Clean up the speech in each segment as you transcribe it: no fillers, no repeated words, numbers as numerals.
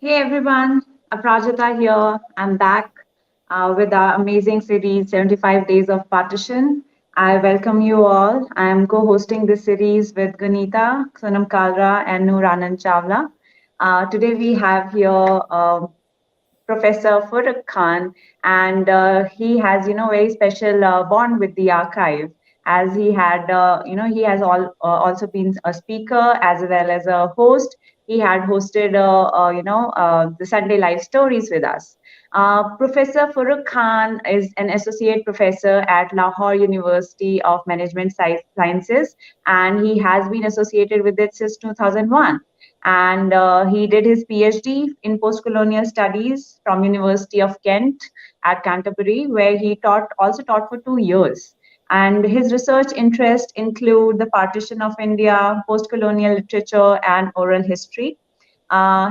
Hey everyone, Aprajita here. I'm back with our amazing series 75 Days of Partition. I welcome you all. I'm co hosting this series with Gunita, Sonam Kalra, and Noor Anand Chawla. Today we have here Professor Furrukh Khan, and he has, very special bond with the archive, as he had, he has also been a speaker as well as a host. He had hosted, the Sunday Live Stories with us. Professor Furrukh Khan is an associate professor at Lahore University of Management Sciences, and he has been associated with it since 2001, and he did his PhD in post-colonial studies from University of Kent at Canterbury, where he taught for 2 years. And his research interests include the partition of India, post-colonial literature, and oral history.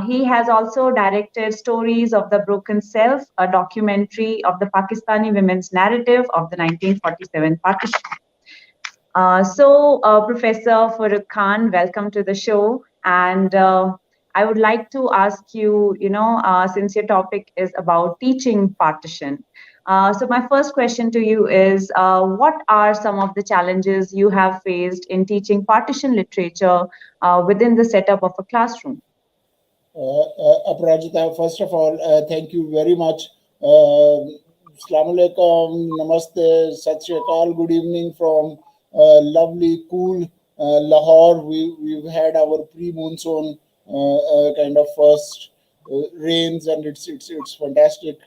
He has also directed Stories of the Broken Self, a documentary of the Pakistani women's narrative of the 1947 partition. Professor Furrukh Khan, welcome to the show. And I would like to ask you, since your topic is about teaching partition. My first question to you is what are some of the challenges you have faced in teaching partition literature within the setup of a classroom? Aparajita, first of all, thank you very much. Assalamu alaikum, namaste, sat sri akal, good evening from lovely, cool Lahore. We've had our pre-monsoon kind of first rains, and it's fantastic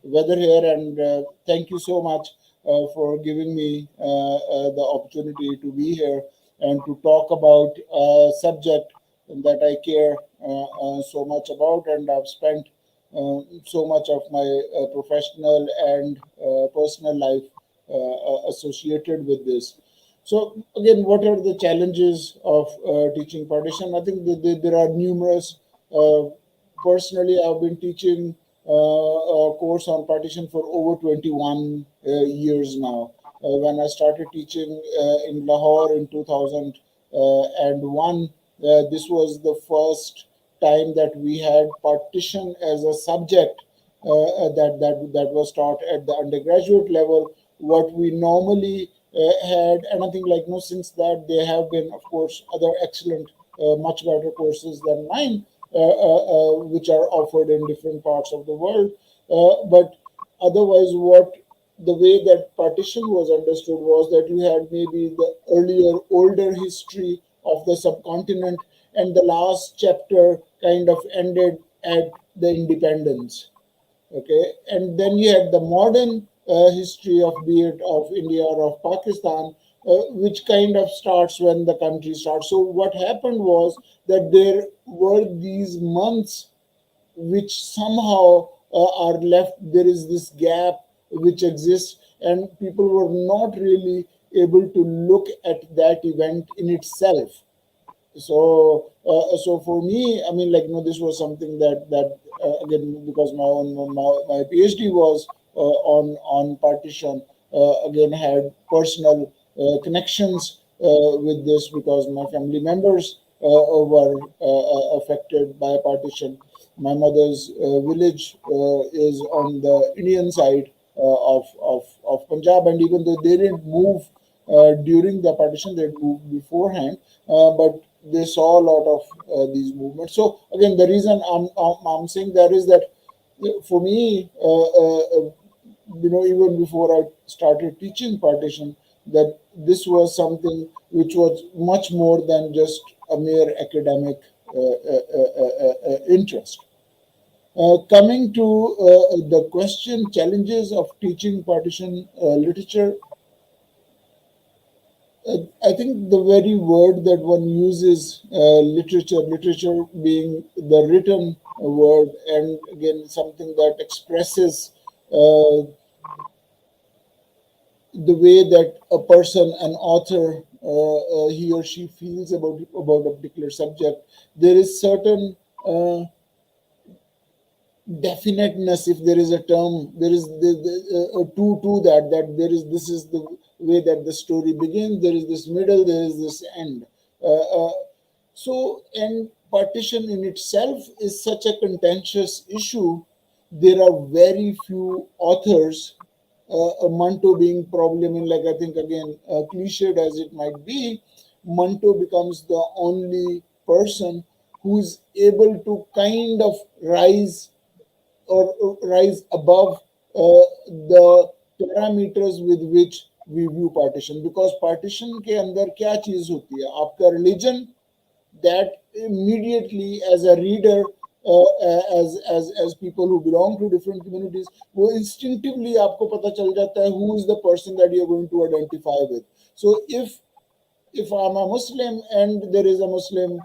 weather here. And thank you so much for giving me the opportunity to be here and to talk about a subject that I care so much about, and I've spent so much of my professional and personal life associated with this. So again, what are the challenges of teaching partition? I think there are numerous. Personally, I've been teaching a course on partition for over 21 years now. When I started teaching in Lahore in 2001, this was the first time that we had partition as a subject that was taught at the undergraduate level. What we normally had, and I think like no, since that there have been, of course, other excellent, much better courses than mine, which are offered in different parts of the world. But otherwise, what the way that partition was understood was that you had maybe the earlier, older history of the subcontinent, and the last chapter kind of ended at the independence. Okay, and then you had the modern history of, be it of India or of Pakistan, which kind of starts when the country starts. So what happened was that there were these months which somehow are left. There is this gap which exists, and people were not really able to look at that event in itself. So for me, I mean, like, this was something that again, because my PhD was on partition, again had personal connections with this, because my family members were affected by partition. My mother's village is on the Indian side of Punjab, and even though they didn't move during the partition, they moved beforehand, but they saw a lot of these movements. So again, the reason I'm saying that is that for me, even before I started teaching partition, that this was something which was much more than just a mere academic interest. Coming to the question, challenges of teaching partition literature, I think the very word that one uses, literature being the written word, and again, something that expresses the way that a person, an author, he or she feels about a particular subject. There is certain definiteness, if there is a term, there is to that there is, this is the way that the story begins, there is this middle, there is this end. So, and partition in itself is such a contentious issue. There are very few authors, Manto being probably, I mean, like I think again, cliched as it might be, Manto becomes the only person who's able to kind of rise above the parameters with which we view partition, because partition के अंदर क्या चीज होती है, आपका religion, that immediately as a reader, as people who belong to different communities, वो instinctively आपको पता चल जाता है who is the person that you're going to identify with. So if I'm a Muslim and there is a Muslim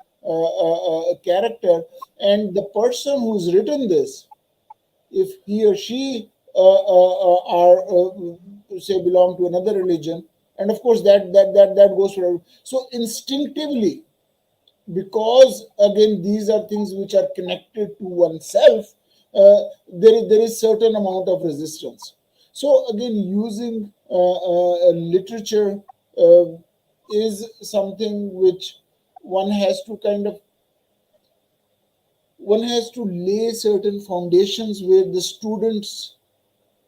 character, and the person who's written this, if he or she are say belong to another religion, and of course that goes for, so instinctively, because again these are things which are connected to oneself, there is certain amount of resistance. So again, using literature is something which one has to kind of one has to lay certain foundations where the students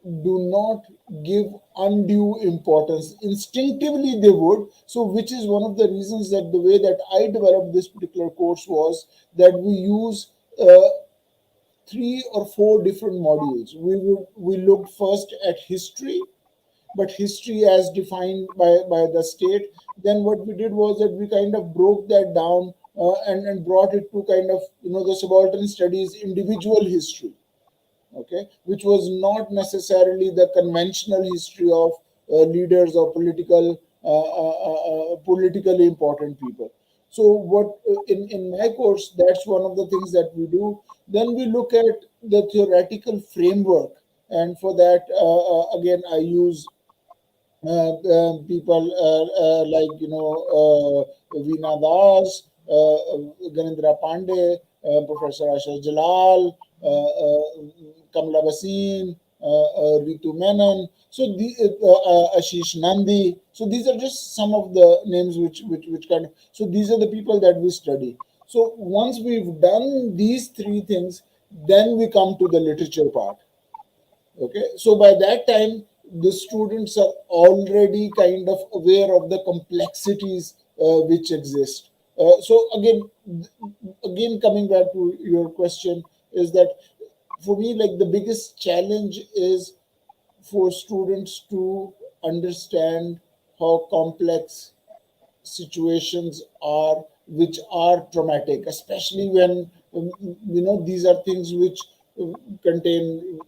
do not give undue importance. Instinctively they would. So which is one of the reasons that the way that I developed this particular course was that we use 3 or 4 different modules. We looked first at history, but history as defined by the state. Then what we did was that we kind of broke that down, and brought it to kind of, the subaltern studies individual history, okay, which was not necessarily the conventional history of leaders or politically important people. So what in my course, that's one of the things that we do. Then we look at the theoretical framework, and for that, again, I use people like Veena Das, Ganindra Pandey, Professor Asha Jalal, Kamla Basin, Ritu Menon, so Ashish Nandi. So these are just some of the names which kind of. So these are the people that we study. So once we've done these 3 things, then we come to the literature part. Okay, so by that time, the students are already kind of aware of the complexities which exist. So again, coming back to your question, is that for me, like the biggest challenge is for students to understand how complex situations are which are traumatic, especially when these are things which contain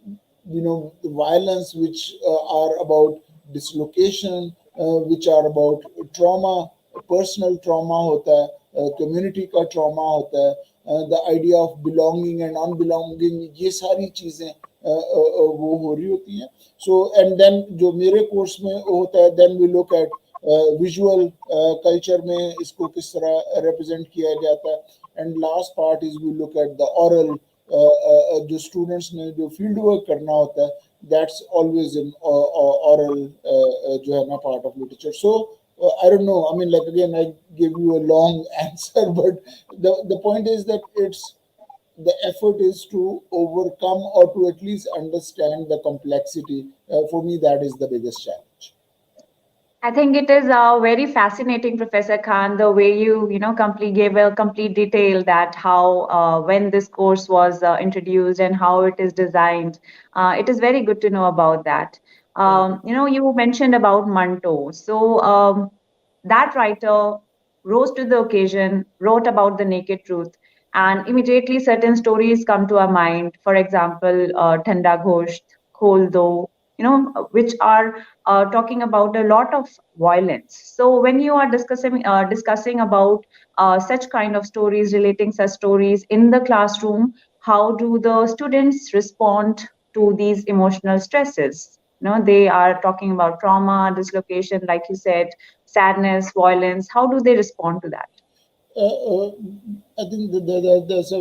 the violence, which are about dislocation, which are about trauma, personal trauma hota hai, community ka trauma hota hai, the idea of belonging and unbelonging, ये सारी चीजें वो हो रही होती हैं. So and then जो मेरे कोर्स में होता है, then we look at visual culture में इसको किस तरह रिप्रेजेंट किया जाता है. And last part is we look at the oral, जो स्टूडेंट्स ने जो फील्ड वर्क करना होता है, दैट्स ऑलवेज इन ऑरल जो है ना part of literature. So I don't know. I mean, like again, I give you a long answer, but the point is that the effort is to overcome or to at least understand the complexity. For me, that is the biggest challenge. I think it is very fascinating, Professor Khan, the way you complete gave a complete detail that how when this course was introduced and how it is designed. It is very good to know about that. Thank you. You mentioned about Manto. So that writer rose to the occasion, wrote about the naked truth, and immediately certain stories come to our mind. For example, Thanda Ghosh, Khol Do, which are talking about a lot of violence. So when you are discussing about such kind of stories, relating such stories in the classroom, how do the students respond to these emotional stresses? They are talking about trauma, dislocation, like you said, sadness, violence. How do they respond to that? Uh, uh, I think that's a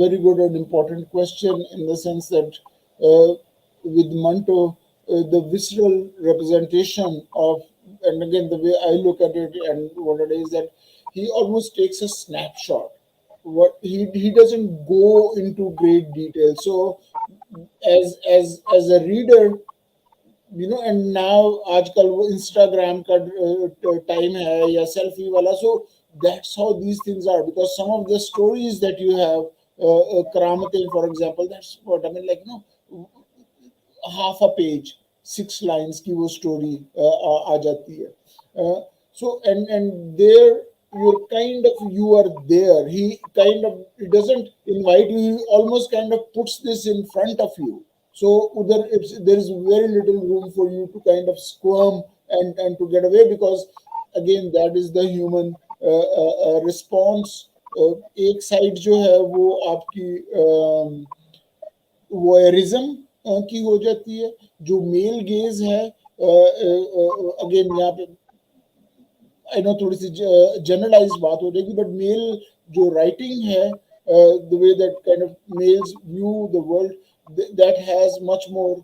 very good and important question, in the sense that with Manto, the visceral representation of, and again, the way I look at it and what it is, that he almost takes a snapshot. what he doesn't go into great detail. So as a reader, and now आजकल वो Instagram का time है या selfie वाला, so that's how these things are, because some of the stories that you have, Karamatein for example, that's what I mean, like, half a page, 6 lines की वो story आ जाती है. So and there you're kind of, you are there, he doesn't invite you, he almost kind of puts this in front of you. So there is very little room for you to kind of squirm and to get away, because again that is the human response. एक side जो है वो आपकी voyeurism की हो जाती है, जो मेल गेज है. अगेन यहाँ पे आई नो थोड़ी सी जनरलाइज बात हो जाएगी, बट मेल जो राइटिंग है, the way that kind of males view the world, that has much more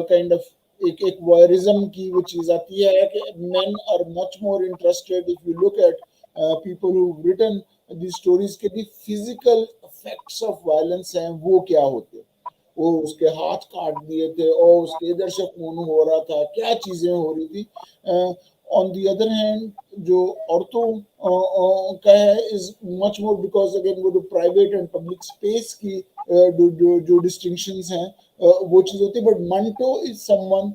kind of एक वॉयरिज्म की वो चीज आती है कि men are much more interested, if you look at people who've written these stories, के भी physical effects of violence हैं वो क्या होते हैं. वो उसके हाथ काट दिए थे और उसके इधर से खून हो रहा था, क्या चीजें हो रही थी. ऑन दी अदर हैंड जो औरतों का है is much more, because again वो जो प्राइवेट एंड पब्लिक स्पेस की जो डिस्टिंक्शंस हैं वो चीज होती है. But Manto is someone,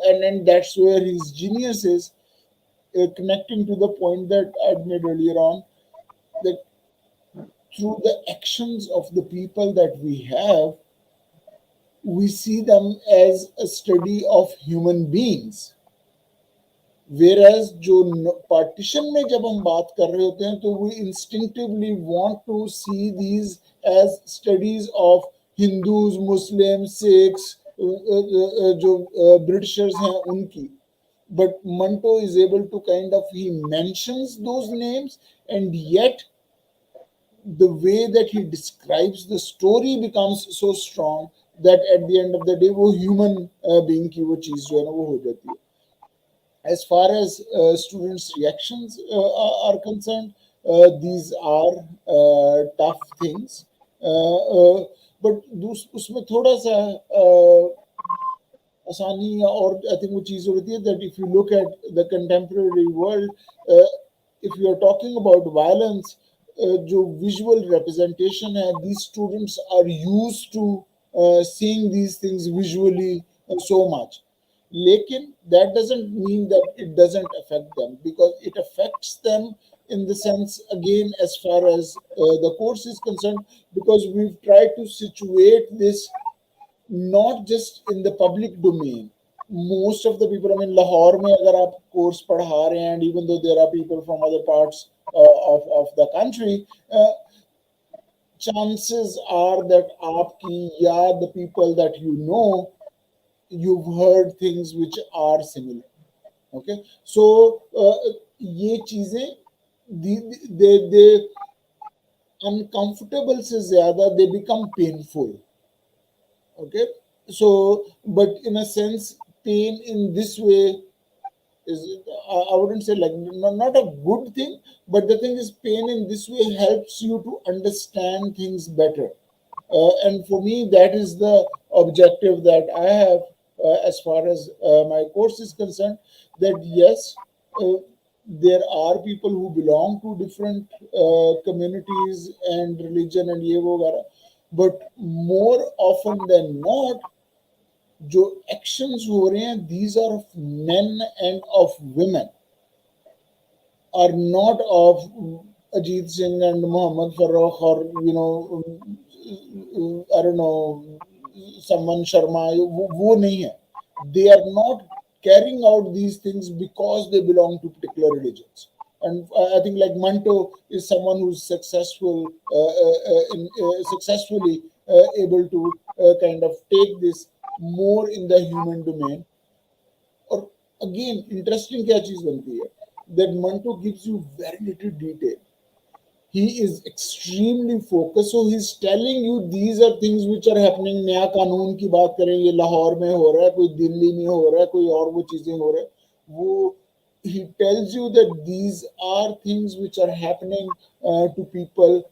and that's where his genius is, connecting to the point that I made earlier on, that through the actions of the people that we have, we see them as a study of human beings. Whereas जो partition में जब हम बात कर रहे होते हैं, तो we instinctively want to see these as studies of Hindus, Muslims, Sikhs, जो Britishers हैं उनकी. But Manto is able to kind of, he mentions those names, and yet the way that he describes the story becomes so strong that at the end of the day वो human being की वो चीज जो है ना वो हो जाती है. As far as students' reactions are concerned, these are tough things. But उसमें थोड़ा सा आसानी और I think वो चीज़ होती है that if you look at the contemporary world, if you are talking about violence, जो visual representation है, these students are used to seeing these things visually so much. Lekin that doesn't mean that it doesn't affect them, because it affects them in the sense, again, as far as the course is concerned, because we've tried to situate this not just in the public domain. Most of the people, I mean, Lahore में अगर आप course पढ़ा रहे हैं, and even though there are people from other parts of the country, chances are that आपकी या the people that you know, you've heard things which are similar. Okay, so ये चीजें they uncomfortable से ज्यादा they become painful. Okay, so but in a sense pain in this way is, I wouldn't say like not a good thing, but the thing is pain in this way helps you to understand things better. And for me, that is the objective that I have as far as my course is concerned. That yes, there are people who belong to different communities and religion and ये वो वगैरह, but more often than not, जो actions हो रहे हैं, these are of men and of women, are not of Ajit Singh and Muhammad Furrukh, or I don't know, someone Sharma. वो नहीं है. They are not carrying out these things because they belong to particular religions. And I think like Manto is someone who's successfully able to kind of take this more in the human domain. और again, interesting क्या चीज बनती है, that Manto gives you very little detail. He is extremely focused, so he's telling you these are things which are happening. नया कानून की बात करें, ये लाहौर में हो रहा है, कोई दिल्ली में हो रहा है, कोई और वो चीजें हो रहा है, वो he tells you that these are things which are happening to people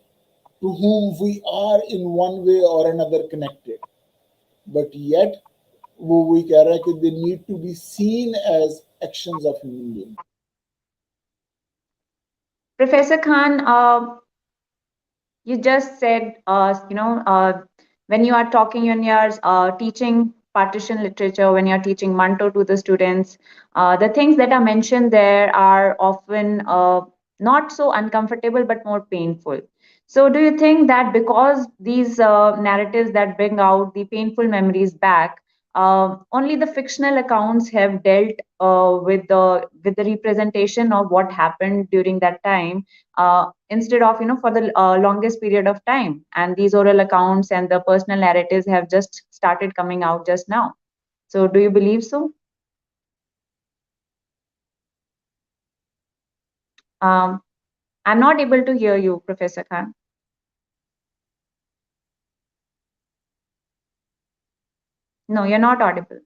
to whom we are in one way or another connected. But yet, वो वही कह रहा है कि they need to be seen as actions of human beings. Professor Khan, you just said, when you are talking, when you are teaching partition literature, when you're teaching Manto to the students, the things that are mentioned there are often not so uncomfortable, but more painful. So, do you think that because these narratives that bring out the painful memories back, only the fictional accounts have dealt with the representation of what happened during that time, instead of for the longest period of time, and these oral accounts and the personal narratives have just started coming out just now? So do you believe so? um, I'm not able to hear you, Professor Khan. No, you're not audible.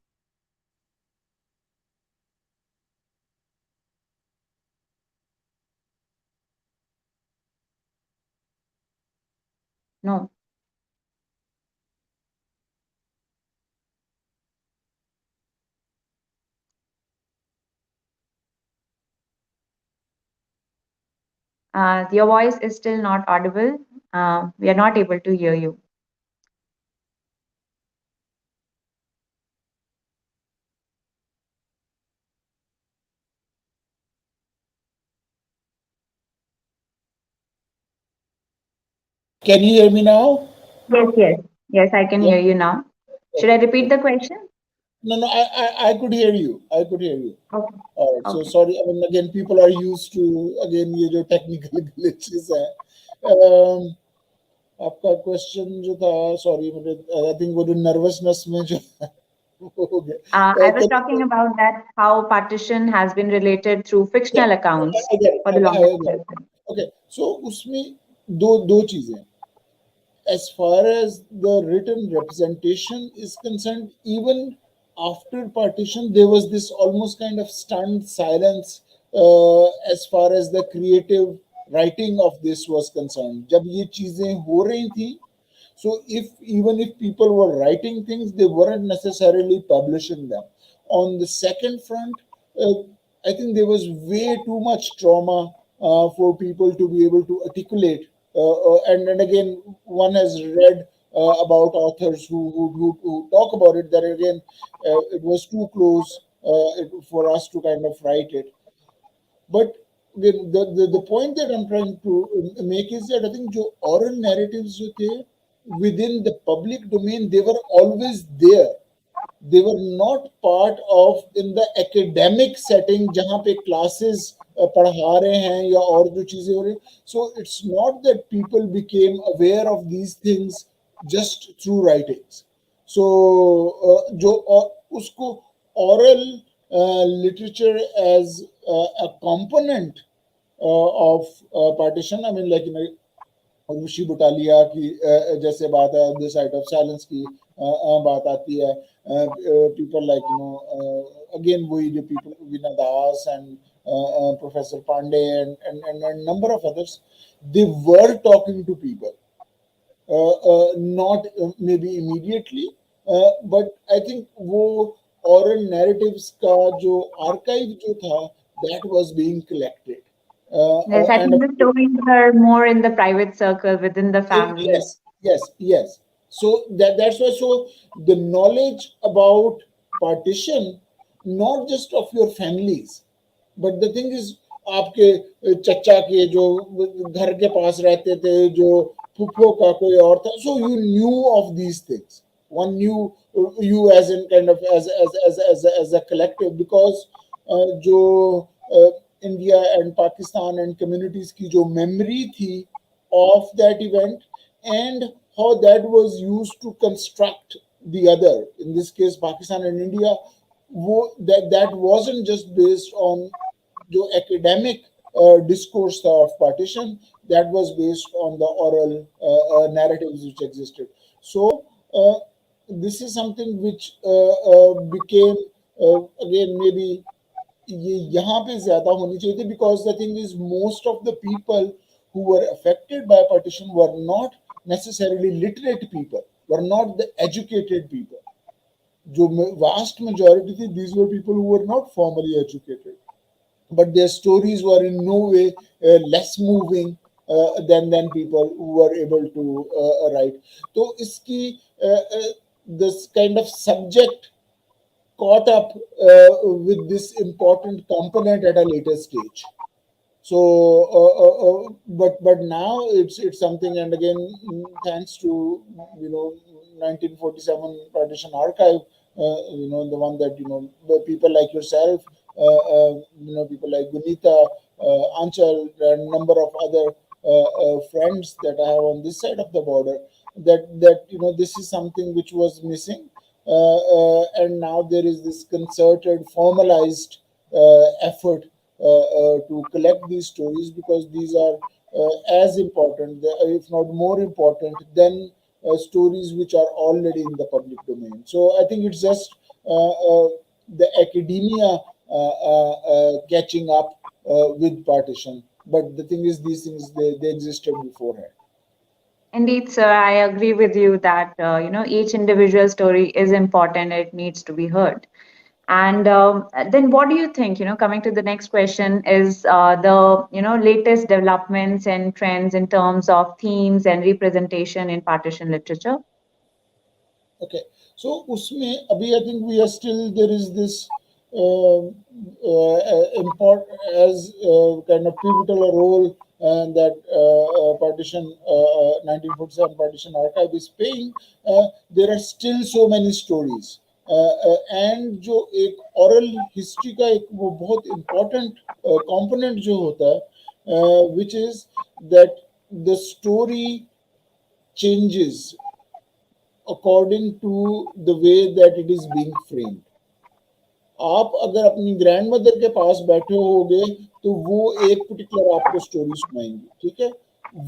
No. Your voice is still not audible. We are not able to hear you. Can you hear me now? Yes, yes. Yes, I can Yeah. hear you now. Should I Okay. repeat the question? No, no, I could hear you. I could hear you. Okay. All right. So Okay. sorry. I mean, again, people are used to again ये जो technical glitches हैं. Um, आपका question जो था, sorry मुझे I think वो जो nervousness में जो हो I गया was talking about that how partition has been related through fictional accounts for the longest period of time. Okay so उसमें दो चीजें, as far as the written representation is concerned, even after partition, there was this almost kind of stunned silence as far as the creative writing of this was concerned. जब ये चीजें हो रही थी, so if even if people were writing things, they weren't necessarily publishing them. On the second front, uh, I think there was way too much trauma for people to be able to articulate. And again, one has read about authors who talk about it, that again, it was too close for us to kind of write it. But the point that I'm trying to make is that I think जो oral narratives जो थे within the public domain, they were always there. They were not part of in the academic setting जहाँ पे classes पढ़ा रहे हैं या और जो चीजें हो रही. So it's not that people became aware of these things just through writings. So जो उसको oral literature as a component of partition. I mean, like, ऋषि बुटालिया की जैसे बात है, द साइट ऑफ साइलेंस की बात आती है. पीपल लाइक अगेन वही जो people Veena Das and professor Pandey and number of others, they were talking to people, not maybe immediately, but I think वो oral narratives का जो archive जो था, that was being collected. Yes, I And think the stories are more in the private circle within the family. yes. So that's why. So the knowledge about partition, not just of your families, but the thing is, आपके चचा के जो घर के पास रहते थे, जो फुफो का कोई और था, so you knew of these things. One knew you as in kind of as a collective, because जो India and Pakistan and communities की जो memory थी of that event, and how that was used to construct the other, in this case Pakistan and India, that wasn't just based on the academic discourse of partition, that was based on the oral narratives which existed. So this is something which became again maybe ये यहाँ पे ज्यादा होनी चाहिए थी, because the thing is most of the people who were affected by partition were not necessarily literate people, were not the educated people. जो vast majority थी, these were people who were not formally educated, but their stories were in no way less moving than people who were able to write. तो इसकी this kind of subject caught up with this important component at a later stage. So but now it's something, and again, thanks to 1947 partition archive, the one that the people like yourself, people like Gunita, Anchal, and a number of other friends that I have on this side of the border, that this is something which was missing, and now there is this concerted, formalized effort to collect these stories, because these are as important, if not more important, than stories which are already in the public domain. So I think it's just the academia catching up with partition. But the thing is, these things, they existed beforehand. Indeed, sir, I agree with you that each individual story is important. It needs to be heard. And then, what do you think? Coming to the next question is the latest developments and trends in terms of themes and representation in partition literature. Okay, so usme abhi I think we are still, there is this uh, import as kind of pivotal a role that partition 1947 partition archive is playing. There are still so many stories, and जो एक oral history का एक वो बहुत important component जो होता है, which is that the story changes according to the way that it is being framed. आप अगर अपनी ग्रैंड मदर के पास बैठे होगे तो वो एक पर्टिकुलर आपको स्टोरी सुनाएंगी, ठीक है।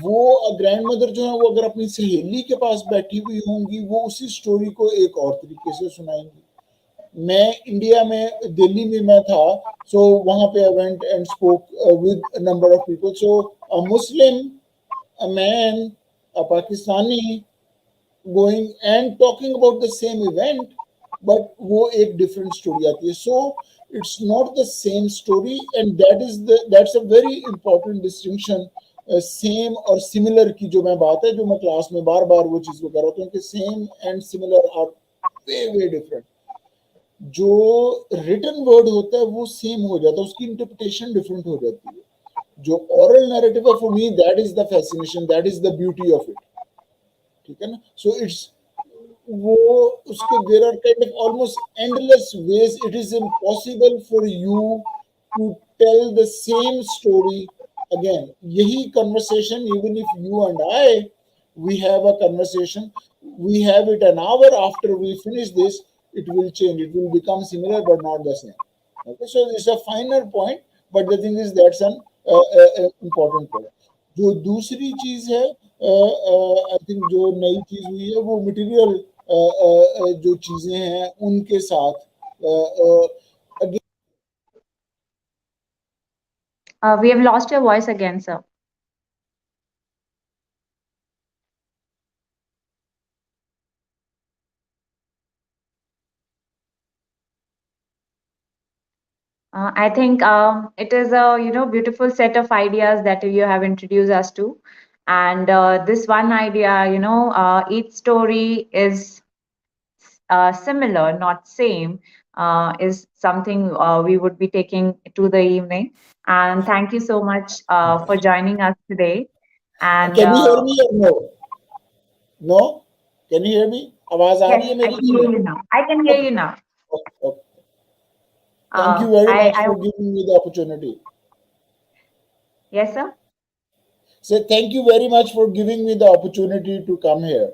वो ग्रैंड मदर जो है वो अगर अपनी सहेली के पास बैठी हुई होंगी, वो उसी स्टोरी को एक और तरीके से सुनाएंगी। मैं इंडिया में, दिल्ली में मैं था, सो वहां पे I went and spoke with a number of people. So a Muslim, a man, a Pakistani going and talking about the same event, but वो एक different story आती है. So it's not the same story, and that's a very important distinction. Same और similar की जो मैं बात है, जो मैं क्लास में बार बार वो चीज को कर रहा हूँ कि same and similar are way different. जो written word होता है वो same हो जाता है, उसकी interpretation different हो जाती है. जो oral narrative है, for me that is the fascination, that is the beauty of it. ठीक है ना? So it's वो उसके there are kind of almost endless ways. It is impossible for you to tell the same story again. यही conversation, even if you and I, we have a conversation, we have it an hour after we finish this, it will change. It will become similar but not the same. Okay, so it's a finer point, but the thing is that's an important point. जो दूसरी चीज है, I think जो नई चीज हुई है वो मटेरियल जो चीजें हैं उनके साथ again, We have lost your voice again, sir. I think it is a beautiful set of ideas that you have introduced us to, and this one idea, each story is similar, not same, is something we would be taking to the evening. And thank you so much for joining us today. And can you hear me or no? No? Can you hear me? आवाज आ रही yes, है I मेरी? can hear you now. I can hear Okay. you now. Okay. Thank you very much I for giving me the opportunity. yes, sir. So thank you very much for giving me the opportunity to come here.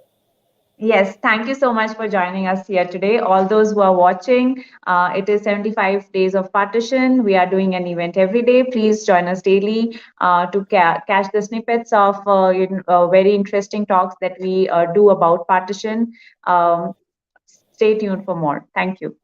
Yes, thank you so much for joining us here today. All those who are watching, it is 75 days of partition. We are doing an event every day. Please join us daily to catch the snippets of very interesting talks that we do about partition. Stay tuned for more. Thank you.